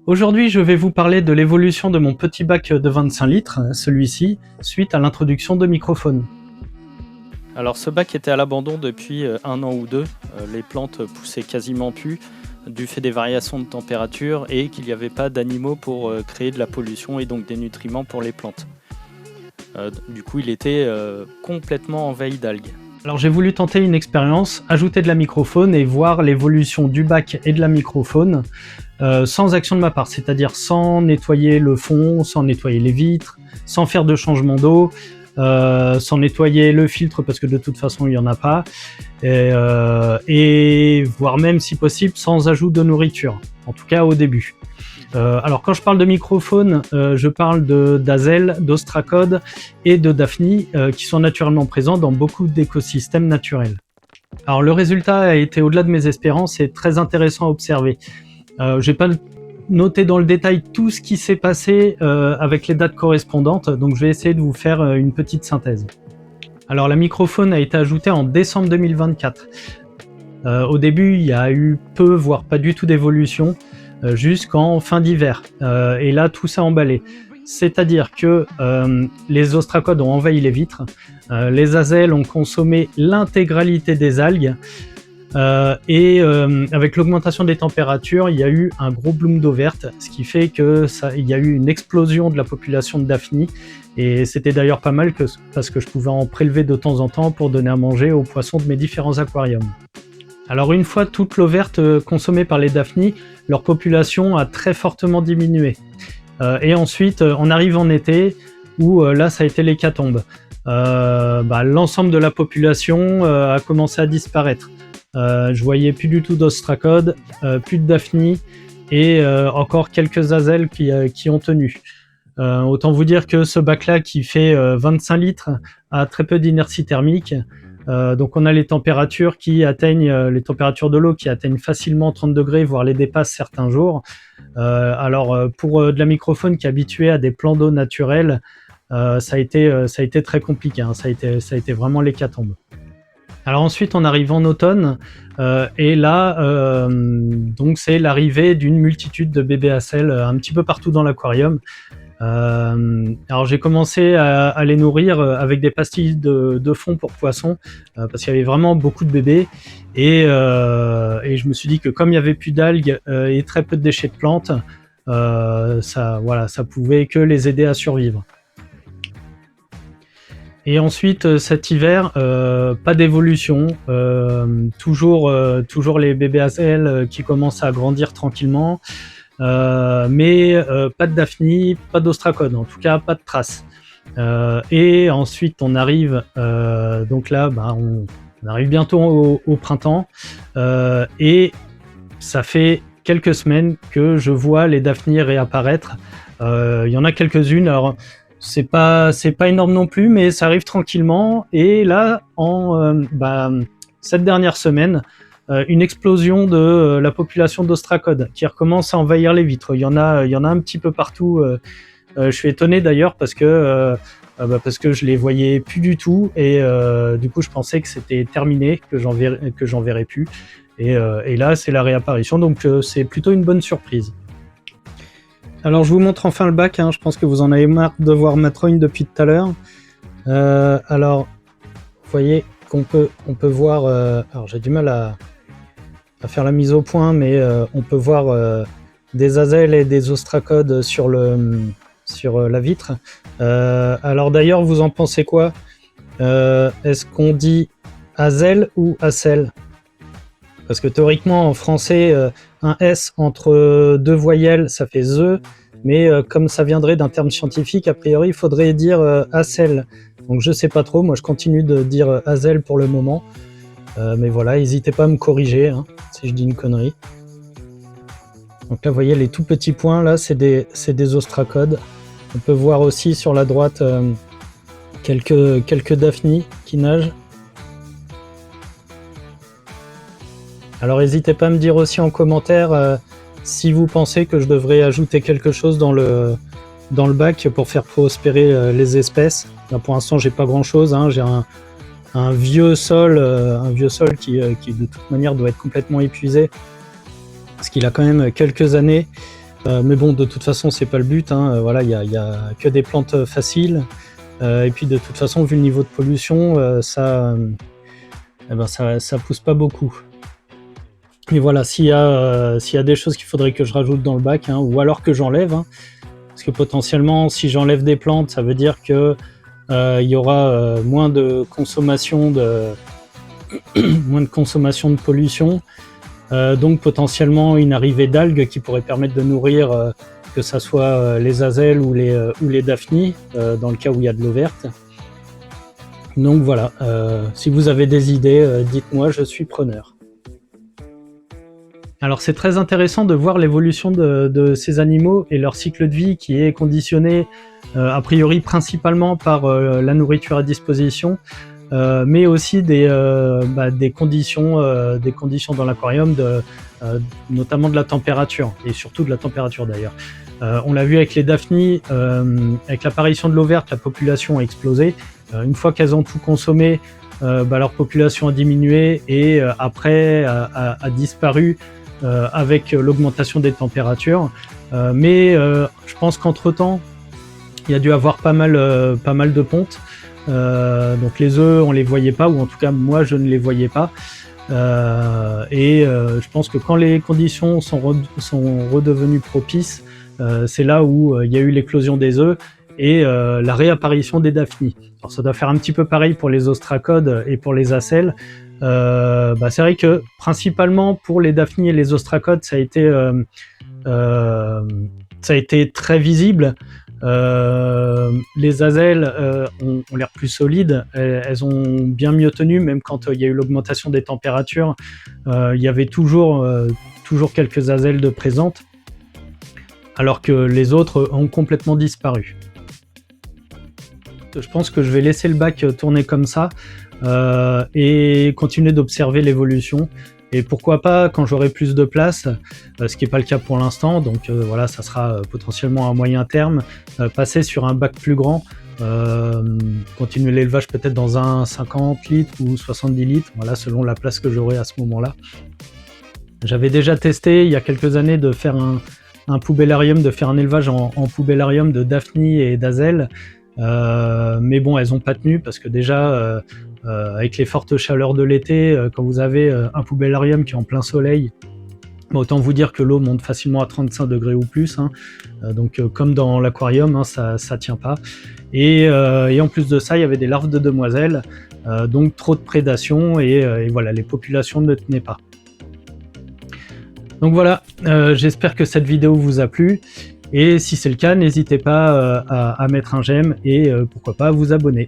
Aujourd'hui, je vais vous parler de l'évolution de mon petit bac de 25 litres, celui-ci, suite à l'introduction de microphones. Alors ce bac était à l'abandon depuis 1 an ou 2. Les plantes poussaient quasiment plus du fait des variations de température et qu'il n'y avait pas d'animaux pour créer de la pollution et donc des nutriments pour les plantes. Du coup, il était complètement envahi d'algues. Alors j'ai voulu tenter une expérience, ajouter de la microfaune et voir l'évolution du bac et de la microfaune sans action de ma part, c'est-à-dire sans nettoyer le fond, sans nettoyer les vitres, sans faire de changement d'eau, sans nettoyer le filtre parce que de toute façon il n'y en a pas, et voire même si possible sans ajout de nourriture, en tout cas au début. Alors quand je parle de microfaune, je parle d'azèle, d'ostracode et de daphnie qui sont naturellement présents dans beaucoup d'écosystèmes naturels. Alors le résultat a été au-delà de mes espérances et très intéressant à observer. J'ai pas noté dans le détail tout ce qui s'est passé avec les dates correspondantes, donc je vais essayer de vous faire une petite synthèse. Alors la microfaune a été ajoutée en décembre 2024. Au début, il y a eu peu, voire pas du tout d'évolution, jusqu'en fin d'hiver. Et là, tout s'est emballé. C'est-à-dire que les ostracodes ont envahi les vitres, les azèles ont consommé l'intégralité des algues, et avec l'augmentation des températures, il y a eu un gros bloom d'eau verte, ce qui fait qu'il y a eu une explosion de la population de daphnie, et c'était d'ailleurs pas mal parce que je pouvais en prélever de temps en temps pour donner à manger aux poissons de mes différents aquariums. Alors une fois toute l'eau verte consommée par les daphnies, leur population a très fortement diminué. Et ensuite, on arrive en été où là ça a été l'hécatombe. L'ensemble de la population a commencé à disparaître. Je voyais plus du tout d'ostracode, plus de daphnies et encore quelques azèles qui ont tenu. Autant vous dire que ce bac-là qui fait 25 litres a très peu d'inertie thermique. Donc on a les températures les températures de l'eau qui atteignent facilement 30 degrés, voire les dépassent certains jours. Pour de la microfaune qui est habituée à des plans d'eau naturels, ça a été très compliqué, hein. Ça a été vraiment l'hécatombe. Alors ensuite on arrive en automne et là donc c'est l'arrivée d'une multitude de bébés acèles un petit peu partout dans l'aquarium. Alors j'ai commencé à les nourrir avec des pastilles de fond pour poissons parce qu'il y avait vraiment beaucoup de bébés et je me suis dit que comme il n'y avait plus d'algues et très peu de déchets de plantes, ça pouvait que les aider à survivre. Et ensuite cet hiver, pas d'évolution, toujours les bébés azèles qui commencent à grandir tranquillement. Mais pas de daphnie, pas d'ostracode, en tout cas pas de traces. Et ensuite on arrive donc là on arrive bientôt au printemps et ça fait quelques semaines que je vois les daphnies réapparaître. Il y en a quelques-unes, alors c'est pas énorme non plus, mais ça arrive tranquillement. Et là cette dernière semaine, une explosion de la population d'ostracodes qui recommence à envahir les vitres. Il y en a un petit peu partout. Je suis étonné d'ailleurs parce que je les voyais plus du tout et du coup je pensais que c'était terminé, que j'en verrais plus. Et là c'est la réapparition, donc c'est plutôt une bonne surprise. Alors je vous montre enfin le bac, hein. Je pense que vous en avez marre de voir ma trogne depuis tout à l'heure. Alors vous voyez qu'on peut voir, alors j'ai du mal à faire la mise au point, mais on peut voir des azèles et des ostracodes sur la vitre. Alors d'ailleurs, vous en pensez quoi? Est-ce qu'on dit azèle ou acèle? Parce que théoriquement en français, un S entre deux voyelles, ça fait ze, mais comme ça viendrait d'un terme scientifique, a priori, il faudrait dire acèle. Donc je sais pas trop, moi je continue de dire azèle pour le moment. Mais voilà, n'hésitez pas à me corriger hein, si je dis une connerie. Donc là, vous voyez les tout petits points, là, c'est des ostracodes. On peut voir aussi sur la droite quelques daphnies qui nagent. Alors n'hésitez pas à me dire aussi en commentaire si vous pensez que je devrais ajouter quelque chose dans le bac pour faire prospérer les espèces. Là, pour l'instant, j'ai pas grand chose, hein. J'ai un vieux sol qui de toute manière doit être complètement épuisé parce qu'il a quand même quelques années. Mais bon, de toute façon, c'est pas le but, hein. Voilà, il y a que des plantes faciles. Et puis de toute façon, vu le niveau de pollution, ça pousse pas beaucoup. Et voilà, s'il y a des choses qu'il faudrait que je rajoute dans le bac, hein, ou alors que j'enlève, hein, parce que potentiellement, si j'enlève des plantes, ça veut dire que il y aura moins de consommation de pollution, donc potentiellement une arrivée d'algues qui pourrait permettre de nourrir que ça soit les azelles ou les daphnies, dans le cas où il y a de l'eau verte. Donc voilà, si vous avez des idées, dites-moi, je suis preneur. Alors c'est très intéressant de voir l'évolution de ces animaux et leur cycle de vie qui est conditionné a priori principalement par la nourriture à disposition, mais aussi des conditions dans l'aquarium, notamment de la température, et surtout de la température d'ailleurs. On l'a vu avec les daphnies, avec l'apparition de l'eau verte, la population a explosé. Une fois qu'elles ont tout consommé, leur population a diminué et après a disparu avec l'augmentation des températures. Mais je pense qu'entre-temps, il y a dû avoir pas mal de pontes. Donc les œufs, on les voyait pas, ou en tout cas moi je ne les voyais pas. Je pense que quand les conditions sont redevenues propices, c'est là où il y a eu l'éclosion des œufs et la réapparition des daphnies. Alors ça doit faire un petit peu pareil pour les ostracodes et pour les acelles. C'est vrai que principalement pour les daphnies et les ostracodes, ça a été très visible. Les azelles ont l'air plus solides, elles ont bien mieux tenu, même quand il y a eu l'augmentation des températures, il y avait toujours quelques azelles de présentes, alors que les autres ont complètement disparu. Je pense que je vais laisser le bac tourner comme ça et continuer d'observer l'évolution. Et pourquoi pas, quand j'aurai plus de place, ce qui n'est pas le cas pour l'instant, donc voilà, ça sera potentiellement à moyen terme, passer sur un bac plus grand, continuer l'élevage peut-être dans un 50 litres ou 70 litres, voilà, selon la place que j'aurai à ce moment-là. J'avais déjà testé il y a quelques années de faire un poubellarium, de faire un élevage en poubellarium de daphnies et d'azelles, mais bon, elles n'ont pas tenu parce que déjà avec les fortes chaleurs de l'été, quand vous avez un poubellarium qui est en plein soleil, autant vous dire que l'eau monte facilement à 35 degrés ou plus, hein. Donc comme dans l'aquarium, hein, ça tient pas. Et en plus de ça, il y avait des larves de demoiselles, donc trop de prédation et voilà, les populations ne tenaient pas. Donc voilà, j'espère que cette vidéo vous a plu. Et si c'est le cas, n'hésitez pas à mettre un j'aime et pourquoi pas à vous abonner.